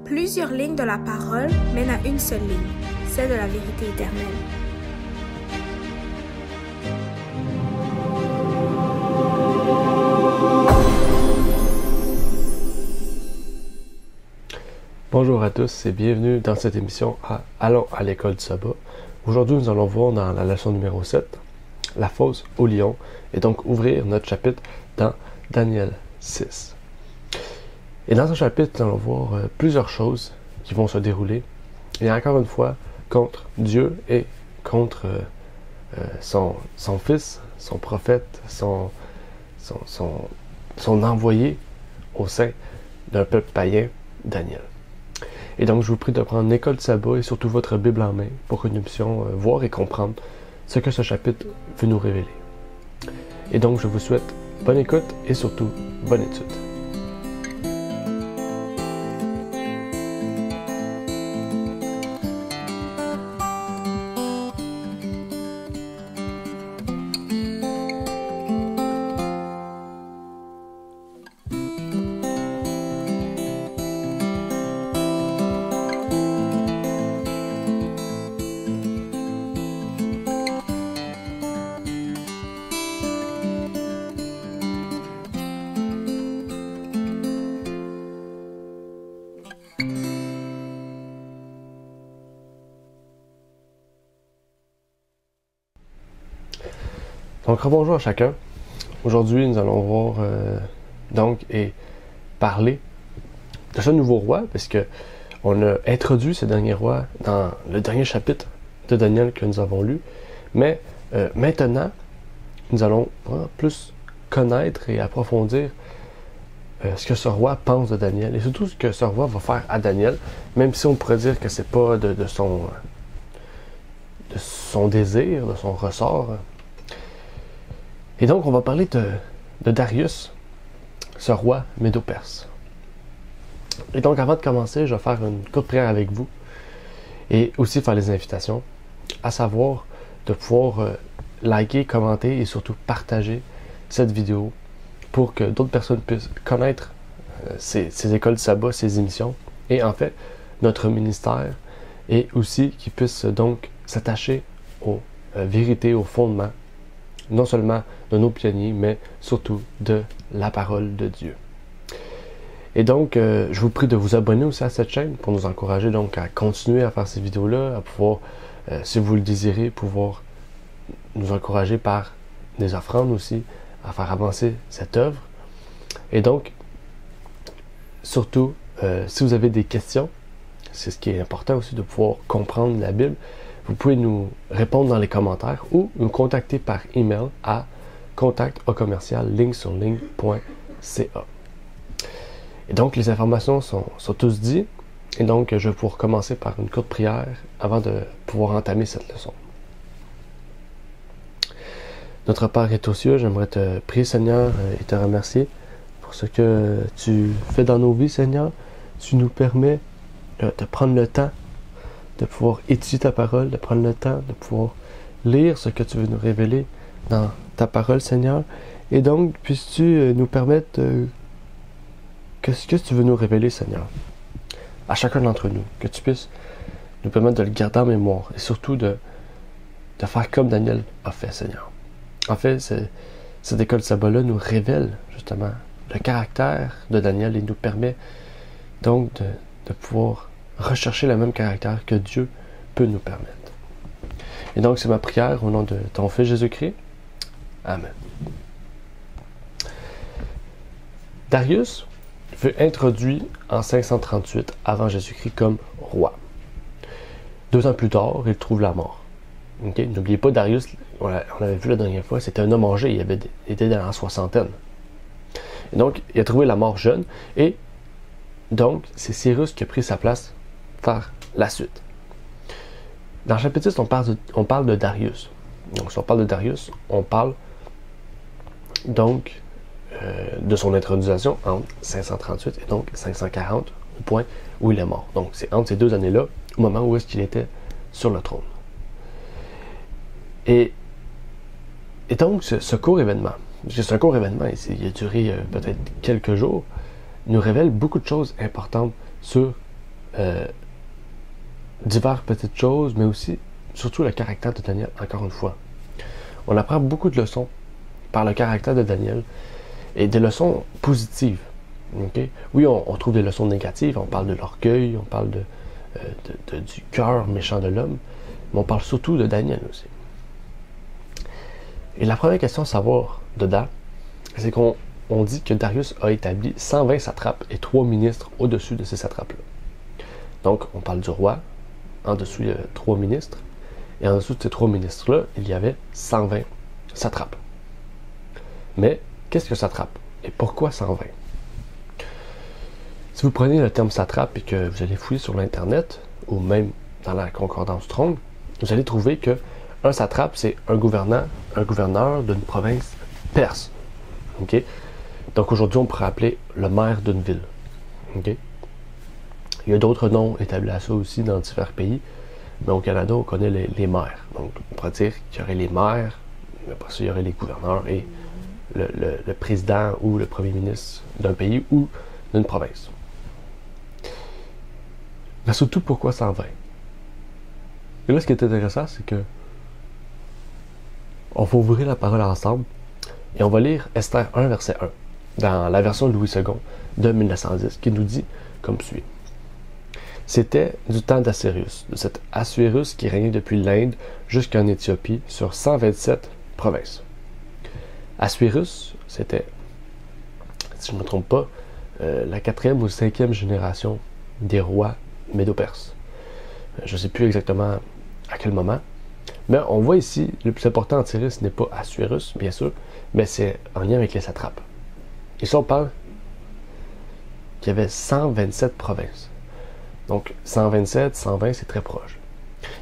Plusieurs lignes de la parole mènent à une seule ligne, celle de la vérité éternelle. Bonjour à tous et bienvenue dans cette émission à Allons à l'école du sabbat. Aujourd'hui, nous allons voir dans la leçon numéro 7, la fosse au lion, et donc ouvrir notre chapitre dans Daniel 6. Et dans ce chapitre, nous allons voir plusieurs choses qui vont se dérouler, et encore une fois, contre Dieu et contre son fils, son prophète, son envoyé au sein d'un peuple païen, Daniel. Et donc, je vous prie de prendre l'école du sabbat et surtout votre Bible en main pour que nous puissions voir et comprendre ce que ce chapitre veut nous révéler. Et donc, je vous souhaite bonne écoute et surtout bonne étude. Donc, rebonjour à chacun. Aujourd'hui, nous allons voir et parler de ce nouveau roi, parce que on a introduit ce dernier roi dans le dernier chapitre de Daniel que nous avons lu. Mais maintenant, nous allons plus connaître et approfondir ce que ce roi pense de Daniel, et surtout ce que ce roi va faire à Daniel, même si on pourrait dire que c'est pas de son désir, de son ressort. Et donc, on va parler de Darius, ce roi médo-perse. Et donc, avant de commencer, je vais faire une courte prière avec vous et aussi faire les invitations, à savoir de pouvoir liker, commenter et surtout partager cette vidéo pour que d'autres personnes puissent connaître ces écoles de sabbat, ces émissions, et en fait, notre ministère, et aussi qu'ils puissent donc s'attacher aux vérités, aux fondements, non seulement de nos pionniers, mais surtout de la parole de Dieu. Et donc, je vous prie de vous abonner aussi à cette chaîne pour nous encourager donc à continuer à faire ces vidéos-là, à pouvoir, si vous le désirez, pouvoir nous encourager par des offrandes aussi, à faire avancer cette œuvre. Et donc, surtout, si vous avez des questions, c'est ce qui est important aussi de pouvoir comprendre la Bible, vous pouvez nous répondre dans les commentaires ou nous contacter par email à contact@ligne-sur-ligne.ca. Et donc, les informations sont tous dites. Et donc, je vais pouvoir commencer par une courte prière avant de pouvoir entamer cette leçon. Notre Père est aux cieux, j'aimerais te prier, Seigneur, et te remercier pour ce que tu fais dans nos vies, Seigneur. Tu nous permets de prendre le temps de pouvoir étudier ta parole, de prendre le temps de pouvoir lire ce que tu veux nous révéler dans ta parole, Seigneur. Et donc, puisses-tu nous permettre que ce que tu veux nous révéler, Seigneur, à chacun d'entre nous, que tu puisses nous permettre de le garder en mémoire et surtout de faire comme Daniel a fait, Seigneur. En fait, cette école de sabbat-là nous révèle justement le caractère de Daniel et nous permet donc de pouvoir rechercher le même caractère que Dieu peut nous permettre. Et donc, c'est ma prière au nom de ton Fils Jésus-Christ. Amen. Darius fut introduit en 538 avant Jésus-Christ comme roi. 2 ans plus tard, il trouve la mort. Okay? N'oubliez pas, Darius, on l'avait vu la dernière fois, c'était un homme âgé, il était dans la soixantaine. Et donc, il a trouvé la mort jeune, et donc, c'est Cyrus qui a pris sa place par la suite. Dans le chapitre 6, on parle de Darius. Donc, si on parle de Darius, on parle donc de son intronisation entre 538 et donc 540, au point où il est mort. Donc, c'est entre ces 2 années-là, au moment où est-ce qu'il était sur le trône. Et donc, ce court événement, parce que ce court événement, il a duré peut-être quelques jours, nous révèle beaucoup de choses importantes sur diverses petites choses, mais aussi, surtout le caractère de Daniel, encore une fois. On apprend beaucoup de leçons par le caractère de Daniel, et des leçons positives. Okay? Oui, on trouve des leçons négatives, on parle de l'orgueil, on parle du cœur méchant de l'homme, mais on parle surtout de Daniel aussi. Et la première question à savoir dedans, c'est qu'on dit que Darius a établi 120 satrapes et 3 ministres au-dessus de ces satrapes-là. Donc, on parle du roi, en dessous il y a 3 ministres, et en dessous de ces 3 ministres-là, il y avait 120 satrapes. Mais, qu'est-ce que satrape? Et pourquoi 120? Si vous prenez le terme satrape et que vous allez fouiller sur l'Internet, ou même dans la concordance Strong, vous allez trouver que un satrape, c'est un gouverneur d'une province perse. Okay? Donc aujourd'hui, on pourrait appeler le maire d'une ville. Okay? Il y a d'autres noms établis à ça aussi dans divers pays, mais au Canada, on connaît les maires. Donc on pourrait dire qu'il y aurait les maires, mais après ça, il y aurait les gouverneurs et le président ou le premier ministre d'un pays ou d'une province. Mais surtout, pourquoi 120? Et là, ce qui est intéressant, c'est que on va ouvrir la parole ensemble et on va lire Esther 1, verset 1, dans la version de Louis II de 1910, qui nous dit comme suit. C'était du temps d'Assuérus, de cet Assuérus qui régnait depuis l'Inde jusqu'en Éthiopie sur 127 provinces. Assuérus, c'était, si je ne me trompe pas, la 4e ou 5e génération des rois médo-perses. Je ne sais plus exactement à quel moment, mais on voit ici, le plus important à tirer, ce n'est pas Assuérus, bien sûr, mais c'est en lien avec les satrapes. Ici, on parle qu'il y avait 127 provinces. Donc, 127, 120, c'est très proche.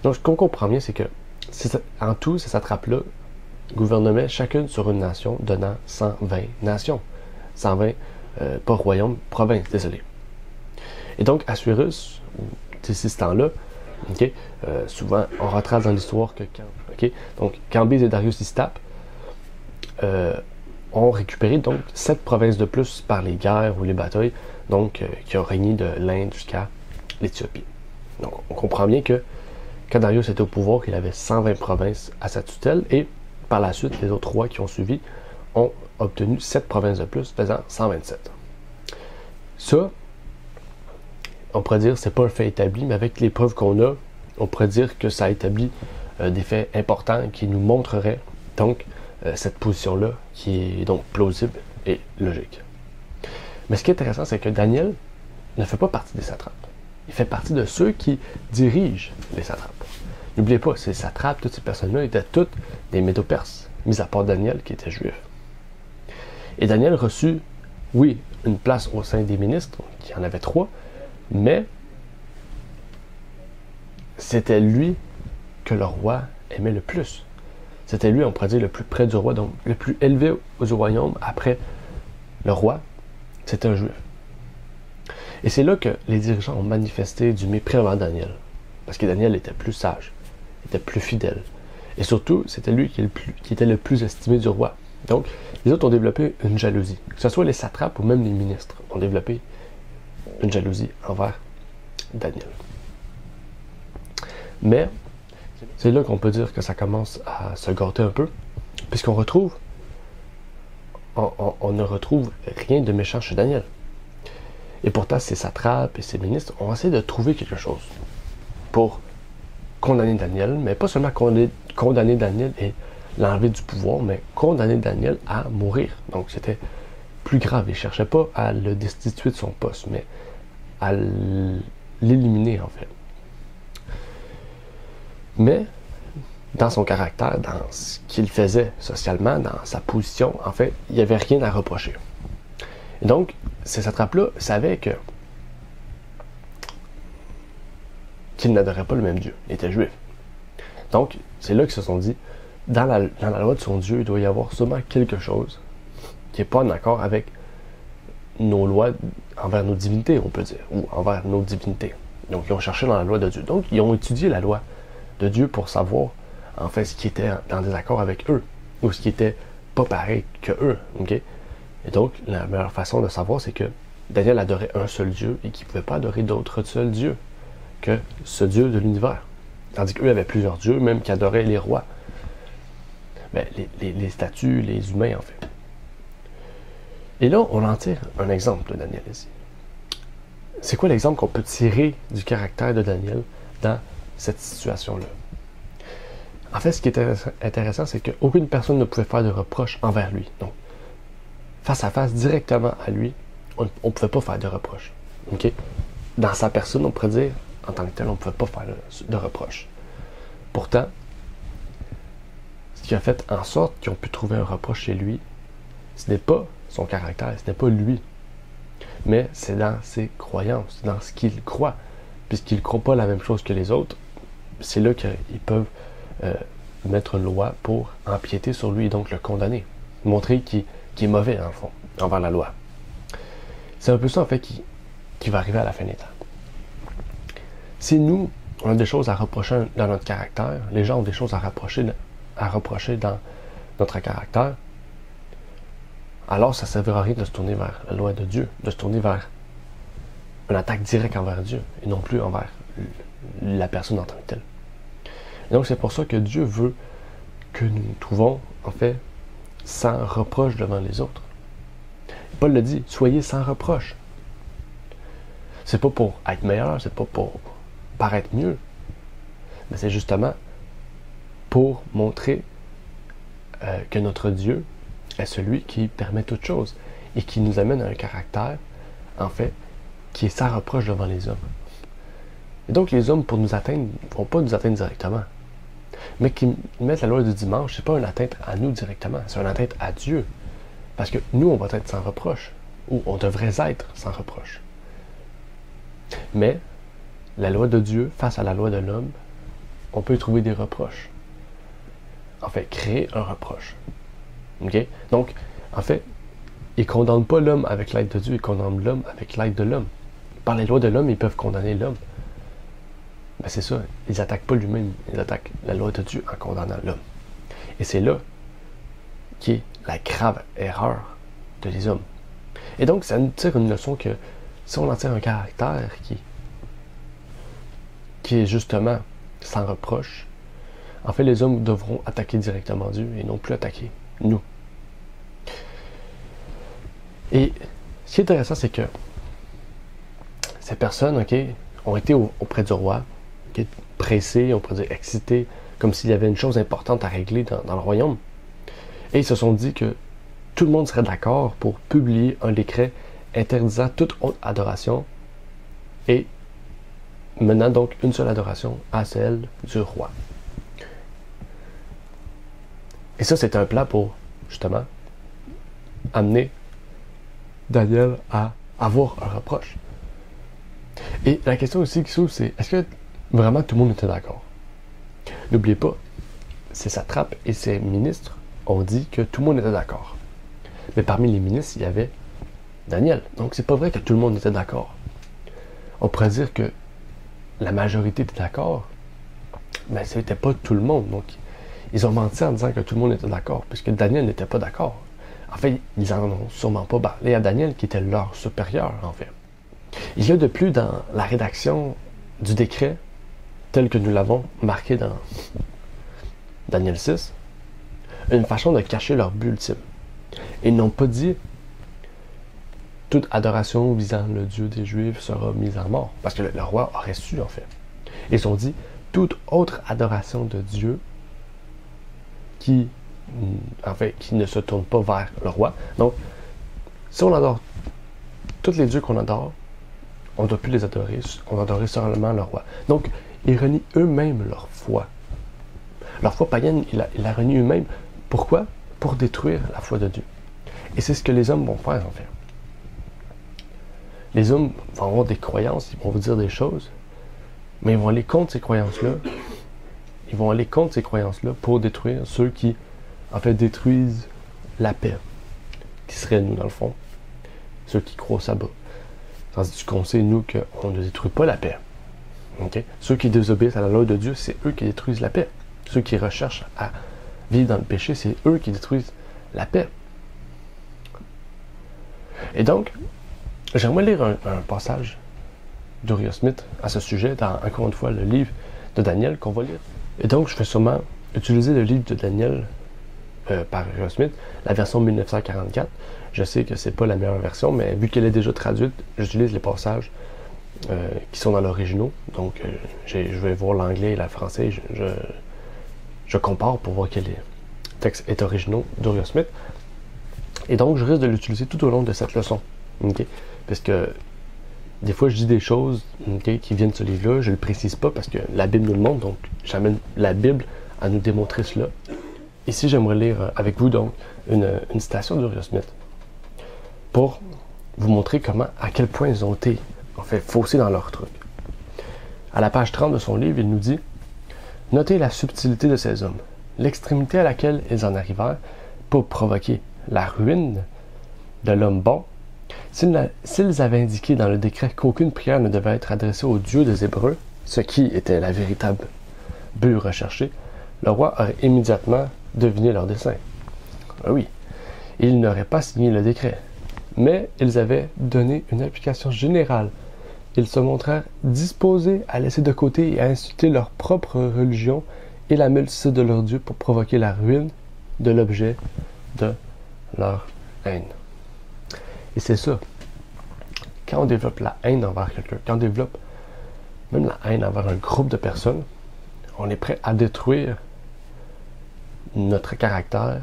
Donc, ce qu'on comprend bien, c'est que, en tout, ces satrapes-là gouvernaient chacune sur une nation, donnant 120 nations. 120, pas royaume, province, désolé. Et donc, Assuérus, d'ici ce temps-là, okay, souvent, on retrace dans l'histoire que donc, Cambyse et Darius Istap ont récupéré donc 7 provinces de plus par les guerres ou les batailles, donc qui ont régné de l'Inde jusqu'à l'Éthiopie. Donc, on comprend bien que quand Darius était au pouvoir, il avait 120 provinces à sa tutelle, et par la suite, les autres rois qui ont suivi ont obtenu 7 provinces de plus, faisant 127. Ça, on pourrait dire, c'est pas un fait établi, mais avec les preuves qu'on a, on pourrait dire que ça établit des faits importants qui nous montreraient donc cette position-là, qui est donc plausible et logique. Mais ce qui est intéressant, c'est que Daniel ne fait pas partie des satrapes. Il fait partie de ceux qui dirigent les satrapes. N'oubliez pas, ces satrapes, toutes ces personnes-là étaient toutes des Médo-Perses, mis à part Daniel qui était juif. Et Daniel reçut, oui, une place au sein des ministres, il y en avait 3, mais c'était lui que le roi aimait le plus. C'était lui, on pourrait dire, le plus près du roi, donc le plus élevé au royaume après le roi, c'était un juif. Et c'est là que les dirigeants ont manifesté du mépris envers Daniel. Parce que Daniel était plus sage, était plus fidèle. Et surtout, c'était lui qui était le plus estimé du roi. Donc, les autres ont développé une jalousie. Que ce soit les satrapes ou même les ministres ont développé une jalousie envers Daniel. Mais, c'est là qu'on peut dire que ça commence à se gâter un peu, puisqu'on retrouve, on ne retrouve rien de méchant chez Daniel. Et pourtant, ces satrapes et ces ministres ont essayé de trouver quelque chose pour condamner Daniel, mais pas seulement condamner Daniel et l'enlever du pouvoir, mais condamner Daniel à mourir. Donc c'était plus grave. Ils ne cherchaient pas à le destituer de son poste, mais à l'éliminer en fait. Mais dans son caractère, dans ce qu'il faisait socialement, dans sa position, en fait, il n'y avait rien à reprocher. Et donc, ces satrapes-là savaient qu'ils n'adoraient pas le même Dieu, ils étaient juifs. Donc, c'est là qu'ils se sont dit, dans la loi de son Dieu, il doit y avoir sûrement quelque chose qui n'est pas en accord avec nos lois envers nos divinités, on peut dire, ou envers nos divinités. Donc, ils ont cherché dans la loi de Dieu. Donc, ils ont étudié la loi de Dieu pour savoir, en fait, ce qui était en désaccord avec eux, ou ce qui était pas pareil que eux, ok? Et donc, la meilleure façon de savoir, c'est que Daniel adorait un seul Dieu et qu'il ne pouvait pas adorer d'autres seuls dieux. que ce Dieu de l'univers. Tandis qu'eux avaient plusieurs dieux, même qui adoraient les rois. Ben, les statues, les humains, en fait. Et là, on en tire un exemple de Daniel ici. C'est quoi l'exemple qu'on peut tirer du caractère de Daniel dans cette situation-là? En fait, ce qui est intéressant, c'est qu'aucune personne ne pouvait faire de reproches envers lui. Donc, face à face, directement à lui, on ne pouvait pas faire de reproches. Okay? Dans sa personne, on pourrait dire, en tant que tel, on ne pouvait pas faire de reproches. Pourtant, ce qui a fait en sorte qu'ils ont pu trouver un reproche chez lui, ce n'est pas son caractère, ce n'est pas lui, mais c'est dans ses croyances, c'est dans ce qu'il croit. Puisqu'il ne croit pas la même chose que les autres, c'est là qu'ils peuvent mettre une loi pour empiéter sur lui et donc le condamner. Montrer qu'il est mauvais, dans le fond, envers la loi. C'est un peu ça, en fait, qui va arriver à la fin des temps. Si nous, on a des choses à reprocher dans notre caractère, les gens ont des choses à reprocher dans notre caractère, alors ça ne servira à rien de se tourner vers la loi de Dieu, de se tourner vers une attaque directe envers Dieu, et non plus envers la personne en tant que telle. Et donc c'est pour ça que Dieu veut que nous nous trouvons, en fait, sans reproche devant les autres. Paul le dit, soyez sans reproche. C'est pas pour être meilleur, c'est pas pour paraître mieux, mais c'est justement pour montrer que notre Dieu est celui qui permet toutes choses et qui nous amène à un caractère, en fait, qui est sans reproche devant les hommes. Et donc les hommes, pour nous atteindre, ne vont pas nous atteindre directement, mais qui mettent la loi du dimanche, c'est pas une atteinte à nous directement, c'est une atteinte à Dieu. Parce que nous, on va être sans reproche, ou on devrait être sans reproche. Mais la loi de Dieu face à la loi de l'homme, on peut y trouver des reproches. En fait, créer un reproche. Okay? Donc, en fait, ils ne condamnent pas l'homme avec l'aide de Dieu, ils condamnent l'homme avec l'aide de l'homme. Par les lois de l'homme, ils peuvent condamner l'homme. Mais c'est ça, ils n'attaquent pas lui-même, ils attaquent la loi de Dieu en condamnant l'homme. Et c'est là qui est la grave erreur de les hommes. Et donc, ça nous tire une leçon que si on en tire un caractère qui est justement sans reproche, en fait, les hommes devront attaquer directement Dieu et non plus attaquer nous. Et ce qui est intéressant, c'est que ces personnes, ont été auprès du roi, pressés, on pourrait dire excités, comme s'il y avait une chose importante à régler dans le royaume. Et ils se sont dit que tout le monde serait d'accord pour publier un décret interdisant toute autre adoration et menant donc une seule adoration à celle du roi. Et ça, c'est un plan pour, justement, amener Daniel à avoir un reproche. Et la question aussi qui s'ouvre, c'est est-ce que vraiment tout le monde était d'accord? N'oubliez pas, ses satrapes et ses ministres ont dit que tout le monde était d'accord. Mais parmi les ministres, il y avait Daniel. Donc, c'est pas vrai que tout le monde était d'accord. On pourrait dire que la majorité était d'accord, mais ce n'était pas tout le monde. Donc, ils ont menti en disant que tout le monde était d'accord, puisque Daniel n'était pas d'accord. En fait, ils n'en ont sûrement pas parlé à Daniel, qui était leur supérieur, en fait. Il y a de plus dans la rédaction du décret, tel que nous l'avons marqué dans Daniel 6, une façon de cacher leur but ultime. Ils n'ont pas dit toute adoration visant le Dieu des Juifs sera mise à mort, parce que le roi aurait su, en fait. Ils ont dit toute autre adoration de Dieu qui ne se tourne pas vers le roi. Donc, si on adore tous les dieux qu'on adore, on ne doit plus les adorer, on doit adorer seulement le roi. Donc, ils renient eux-mêmes leur foi. Leur foi païenne, ils la renient eux-mêmes. Pourquoi? Pour détruire la foi de Dieu. Et c'est ce que les hommes vont faire, en fait. Les hommes vont avoir des croyances, ils vont vous dire des choses, mais ils vont aller contre ces croyances-là. Ils vont aller contre ces croyances-là pour détruire ceux qui, en fait, détruisent la paix, qui serait nous, dans le fond, ceux qui croient au sabbat. Tandis qu'on sait, nous, qu'on ne détruit pas la paix. Okay? Ceux qui désobéissent à la loi de Dieu, c'est eux qui détruisent la paix. Ceux qui recherchent à vivre dans le péché, c'est eux qui détruisent la paix. Et donc, j'aimerais lire un passage d'Uriah Smith à ce sujet dans, encore une fois, le livre de Daniel qu'on va lire. Et donc, je vais sûrement utiliser le livre de Daniel par Uriah Smith, la version 1944. Je sais que c'est pas la meilleure version, mais vu qu'elle est déjà traduite, j'utilise les passages qui sont dans l'original. Donc, je vais voir l'anglais et le français. Je compare pour voir quel texte est original d'Uriah Smith. Et donc, je risque de l'utiliser tout au long de cette leçon. Okay? Parce que des fois, je dis des choses qui viennent de ce livre-là, je ne le précise pas parce que la Bible nous le montre, donc j'amène la Bible à nous démontrer cela. Ici, j'aimerais lire avec vous donc une citation d'Uriah Smith pour vous montrer à quel point ils ont été en fait faussés dans leur truc. À la page 30 de son livre, il nous dit « Notez la subtilité de ces hommes, l'extrémité à laquelle ils en arrivèrent pour provoquer la ruine de l'homme bon. S'ils avaient indiqué dans le décret qu'aucune prière ne devait être adressée au Dieu des Hébreux, ce qui était la véritable but recherché, le roi aurait immédiatement deviné leur dessein. Ah oui, ils n'auraient pas signé le décret, mais ils avaient donné une application générale. Ils se montrèrent disposés à laisser de côté et à insulter leur propre religion et la multitude de leurs dieux pour provoquer la ruine de l'objet de leur haine. » Et c'est ça. Quand on développe la haine envers quelqu'un, quand on développe même la haine envers un groupe de personnes, on est prêt à détruire notre caractère,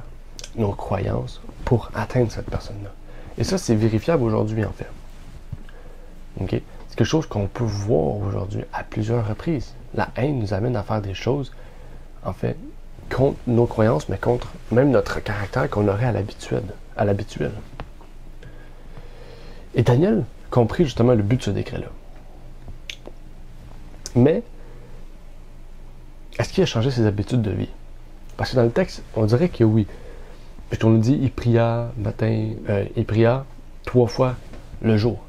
nos croyances pour atteindre cette personne-là. Et ça, c'est vérifiable aujourd'hui, en fait. Okay? C'est quelque chose qu'on peut voir aujourd'hui à plusieurs reprises. La haine nous amène à faire des choses, en fait, contre nos croyances, mais contre même notre caractère qu'on aurait à l'habituel. Et Daniel comprit justement le but de ce décret-là. Mais, est-ce qu'il a changé ses habitudes de vie? Parce que dans le texte, on dirait que oui. Puisqu'on nous dit, il pria 3 fois le jour.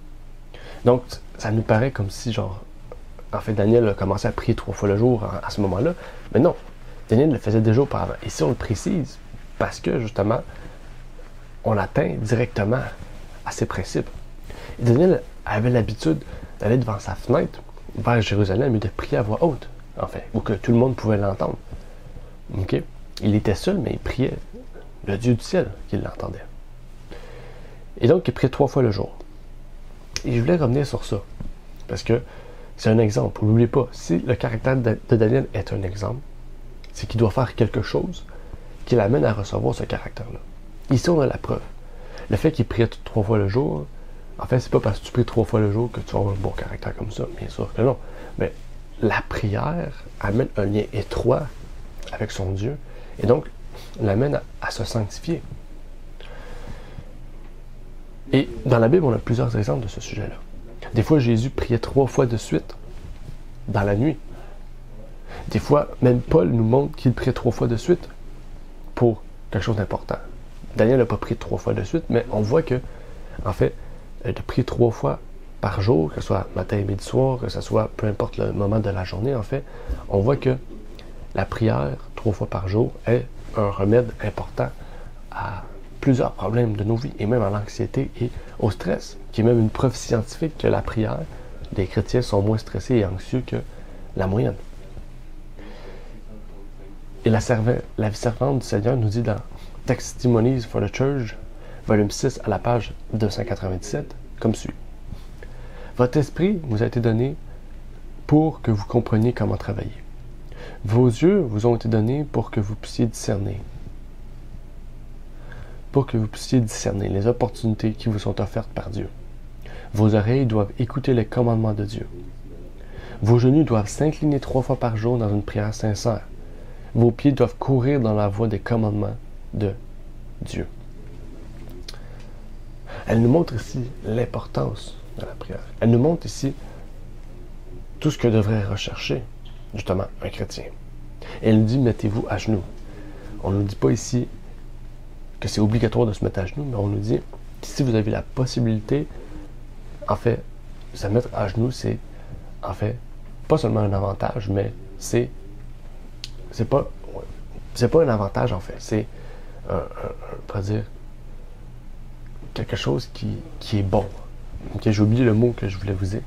Donc, ça nous paraît comme si, en fait, Daniel a commencé à prier 3 fois le jour à ce moment-là. Mais non, Daniel le faisait déjà auparavant. Et si on le précise, parce que, justement, on atteint directement à ses principes. Et Daniel avait l'habitude d'aller devant sa fenêtre, vers Jérusalem, et de prier à voix haute, en fait, ou que tout le monde pouvait l'entendre. Okay? Il était seul, mais il priait le Dieu du ciel qui l'entendait. Et donc, il priait 3 fois le jour. Et je voulais revenir sur ça, parce que c'est un exemple. N'oubliez pas, si le caractère de Daniel est un exemple, c'est qu'il doit faire quelque chose qui l'amène à recevoir ce caractère-là. Ici, on a la preuve. Le fait qu'il priait 3 fois le jour, en fait, c'est pas parce que tu pries 3 fois le jour que tu vas avoir un bon caractère comme ça, bien sûr que non. Mais la prière amène un lien étroit avec son Dieu, et donc l'amène à se sanctifier. Et dans la Bible, on a plusieurs exemples de ce sujet-là. Des fois, Jésus priait 3 fois de suite, dans la nuit. Des fois, même Paul nous montre qu'il priait 3 fois de suite pour quelque chose d'important. Daniel n'a pas prié 3 fois de suite, mais on voit que, en fait, de prier 3 fois par jour, que ce soit matin, midi, soir, que ce soit peu importe le moment de la journée, en fait, on voit que la prière 3 fois par jour est un remède important à plusieurs problèmes de nos vies, et même à l'anxiété et au stress, qui est même une preuve scientifique que la prière, les chrétiens sont moins stressés et anxieux que la moyenne. Et la servante du Seigneur nous dit dans Testimonies for the Church, volume 6 à la page 297, comme suit. Votre esprit vous a été donné pour que vous compreniez comment travailler. Vos yeux vous ont été donnés pour que vous puissiez discerner. Pour que vous puissiez discerner les opportunités qui vous sont offertes par Dieu. Vos oreilles doivent écouter les commandements de Dieu. Vos genoux doivent s'incliner 3 fois par jour dans une prière sincère. Vos pieds doivent courir dans la voie des commandements de Dieu. Elle nous montre ici l'importance de la prière. Elle nous montre ici tout ce que devrait rechercher, justement, un chrétien. Et elle nous dit, mettez-vous à genoux. On ne nous dit pas ici que c'est obligatoire de se mettre à genoux, mais on nous dit, si vous avez la possibilité, en fait, se mettre à genoux, c'est, en fait, pas seulement un avantage, mais c'est pas un avantage, en fait. C'est, on pourrait dire, quelque chose qui est bon. Okay, j'ai oublié le mot que je voulais vous dire.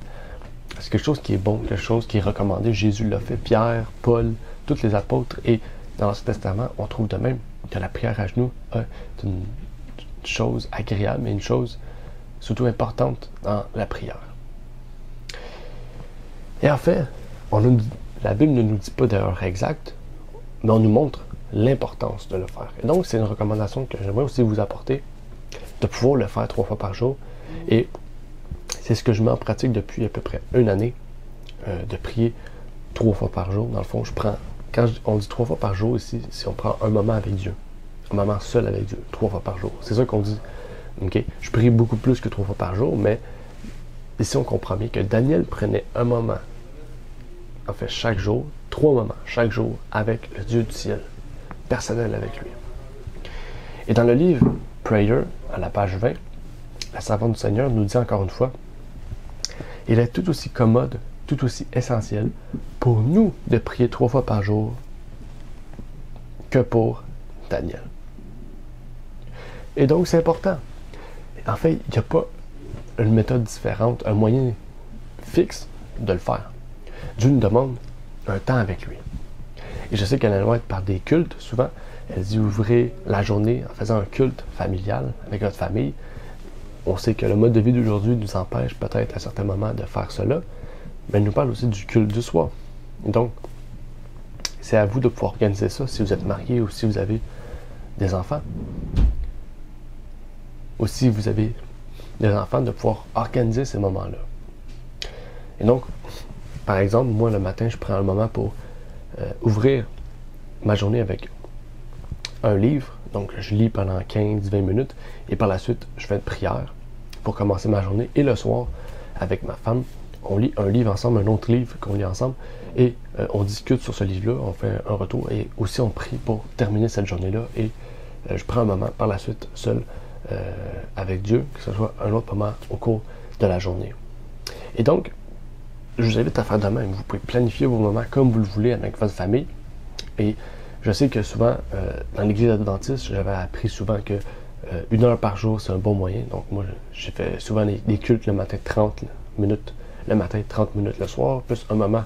C'est quelque chose qui est bon, quelque chose qui est recommandé. Jésus l'a fait, Pierre, Paul, tous les apôtres. Et dans l'Ancien Testament, on trouve de même que la prière à genoux est une chose agréable, mais une chose surtout importante dans la prière. Et en fait, la Bible ne nous dit pas d'heure exacte, mais on nous montre l'importance de le faire. Et donc, c'est une recommandation que j'aimerais aussi vous apporter, de pouvoir le faire 3 fois par jour. Et c'est ce que je mets en pratique depuis à peu près 1 année, de prier 3 fois par jour. Dans le fond, on dit 3 fois par jour ici, si on prend un moment avec Dieu, un moment seul avec Dieu, 3 fois par jour. C'est ça qu'on dit. Okay? Je prie beaucoup plus que 3 fois par jour, mais ici on comprend bien que Daniel prenait un moment, en fait chaque jour, 3 moments chaque jour avec le Dieu du ciel, personnel avec lui. Et dans le livre Prayer, à la page 20, la servante du Seigneur nous dit encore une fois, il est tout aussi commode, tout aussi essentiel pour nous de prier 3 fois par jour que pour Daniel. Et donc c'est important. En fait, il n'y a pas une méthode différente, un moyen fixe de le faire. Dieu nous demande un temps avec lui. Et je sais qu'elle doit être par des cultes, souvent. Elle dit ouvrez la journée en faisant un culte familial avec votre famille. On sait que le mode de vie d'aujourd'hui nous empêche peut-être à certains moments de faire cela, mais elle nous parle aussi du culte du soir. Donc, c'est à vous de pouvoir organiser ça si vous êtes marié ou si vous avez des enfants. Ou si vous avez des enfants, de pouvoir organiser ces moments-là. Et donc, par exemple, moi le matin, je prends un moment pour ouvrir ma journée avec un livre. Donc, je lis pendant 15-20 minutes et par la suite, je fais une prière pour commencer ma journée. Et le soir, avec ma femme, on lit un livre ensemble, un autre livre qu'on lit ensemble et on discute sur ce livre-là, on fait un retour et aussi on prie pour terminer cette journée-là et je prends un moment par la suite seul avec Dieu, que ce soit un autre moment au cours de la journée. Et donc, je vous invite à faire de même. Vous pouvez planifier vos moments comme vous le voulez avec votre famille. Et je sais que souvent, dans l'église adventiste, j'avais appris souvent que 1 heure par jour, c'est un bon moyen. Donc moi, j'ai fait souvent des cultes le matin, 30 minutes le matin, 30 minutes le soir, plus un moment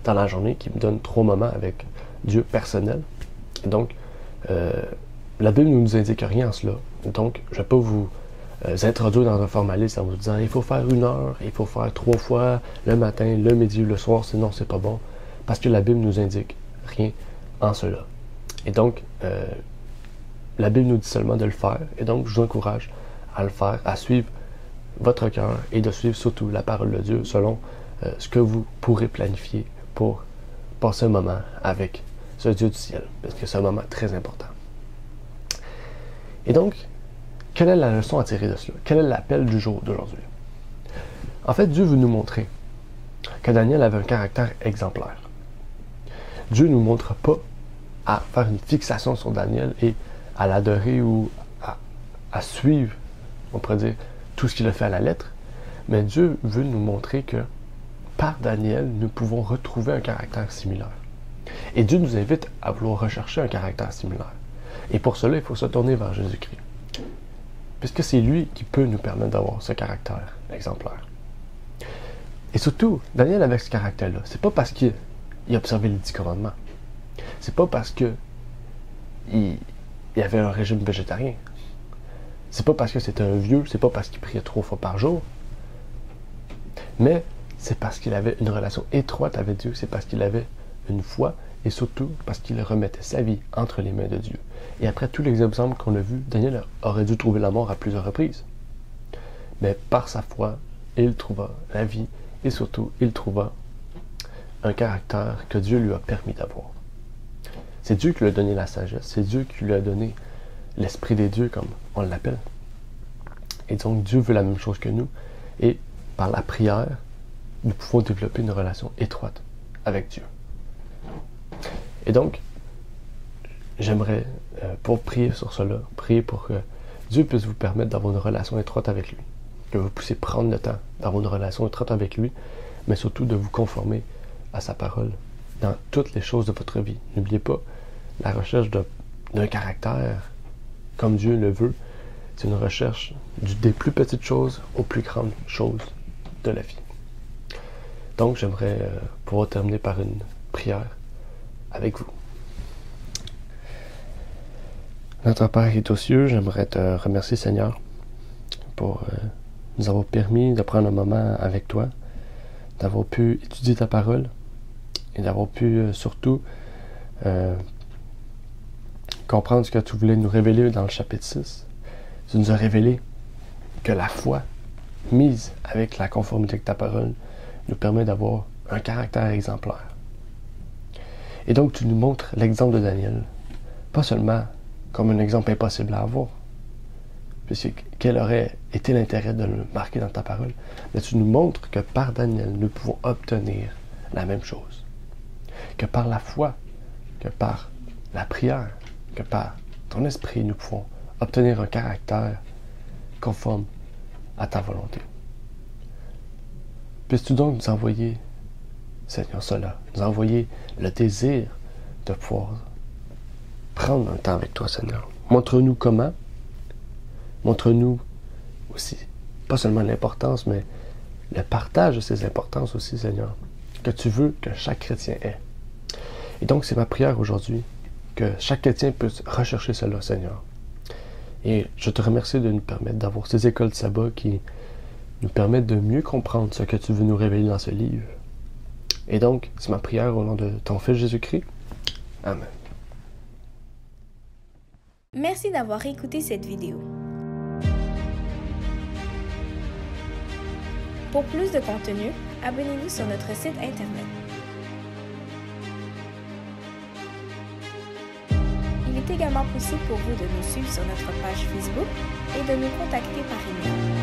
dans la journée qui me donne 3 moments avec Dieu personnel. Et donc, la Bible ne nous indique rien en cela. Donc, je ne vais pas vous introduire dans un formalisme en vous disant il faut faire 1 heure, il faut faire 3 fois le matin, le midi, le soir, sinon c'est pas bon. Parce que la Bible nous indique rien en cela. Et donc, la Bible nous dit seulement de le faire. Et donc, je vous encourage à le faire, à suivre votre cœur et de suivre surtout la parole de Dieu selon ce que vous pourrez planifier pour passer un moment avec ce Dieu du ciel. Parce que c'est un moment très important. Et donc, quelle est la leçon à tirer de cela? Quel est l'appel du jour d'aujourd'hui? En fait, Dieu veut nous montrer que Daniel avait un caractère exemplaire. Dieu ne nous montre pas à faire une fixation sur Daniel et à l'adorer ou à suivre, on pourrait dire, tout ce qu'il a fait à la lettre, mais Dieu veut nous montrer que par Daniel, nous pouvons retrouver un caractère similaire. Et Dieu nous invite à vouloir rechercher un caractère similaire. Et pour cela, il faut se tourner vers Jésus-Christ. Puisque c'est lui qui peut nous permettre d'avoir ce caractère exemplaire. Et surtout, Daniel avec ce caractère-là, c'est pas parce qu'il observait les 10 commandements. C'est pas parce que il avait un régime végétarien. C'est pas parce que c'était un vieux, c'est pas parce qu'il priait 3 fois par jour. Mais c'est parce qu'il avait une relation étroite avec Dieu, c'est parce qu'il avait une foi et surtout parce qu'il remettait sa vie entre les mains de Dieu. Et après tous les exemples qu'on a vus, Daniel aurait dû trouver la mort à plusieurs reprises. Mais par sa foi, il trouva la vie et surtout, il trouva un caractère que Dieu lui a permis d'avoir. C'est Dieu qui lui a donné la sagesse, c'est Dieu qui lui a donné l'esprit des dieux, comme on l'appelle. Et donc, Dieu veut la même chose que nous. Et par la prière, nous pouvons développer une relation étroite avec Dieu. Et donc, j'aimerais, pour prier sur cela, prier pour que Dieu puisse vous permettre d'avoir une relation étroite avec lui. Que vous puissiez prendre le temps d'avoir une relation étroite avec lui, mais surtout de vous conformer à sa parole dans toutes les choses de votre vie. N'oubliez pas, la recherche d'un caractère comme Dieu le veut, c'est une recherche des plus petites choses aux plus grandes choses de la vie. Donc, j'aimerais pouvoir terminer par une prière avec vous. Notre Père qui est aux cieux, j'aimerais te remercier, Seigneur, pour nous avoir permis de prendre un moment avec toi, d'avoir pu étudier ta parole et d'avoir pu surtout comprendre ce que tu voulais nous révéler dans le chapitre 6. Tu nous as révélé que la foi mise avec la conformité de ta parole nous permet d'avoir un caractère exemplaire. Et donc tu nous montres l'exemple de Daniel, pas seulement comme un exemple impossible à avoir, puisque quel aurait été l'intérêt de le marquer dans ta parole, mais tu nous montres que par Daniel, nous pouvons obtenir la même chose. Que par la foi, que par la prière, que par ton esprit, nous pouvons obtenir un caractère conforme à ta volonté. Puisses-tu donc nous envoyer, Seigneur, cela, nous envoyer le désir de pouvoir prendre un temps avec toi, Seigneur. Montre-nous comment, montre-nous aussi, pas seulement l'importance, mais le partage de ces importances aussi, Seigneur, que tu veux que chaque chrétien ait. Et donc, c'est ma prière aujourd'hui, que chaque chrétien puisse rechercher cela, Seigneur. Et je te remercie de nous permettre d'avoir ces écoles de sabbat qui nous permettent de mieux comprendre ce que tu veux nous révéler dans ce livre. Et donc, c'est ma prière au nom de ton Fils Jésus-Christ. Amen. Merci d'avoir écouté cette vidéo. Pour plus de contenu, abonnez-vous sur notre site Internet. Il est également possible pour vous de nous suivre sur notre page Facebook et de nous contacter par email.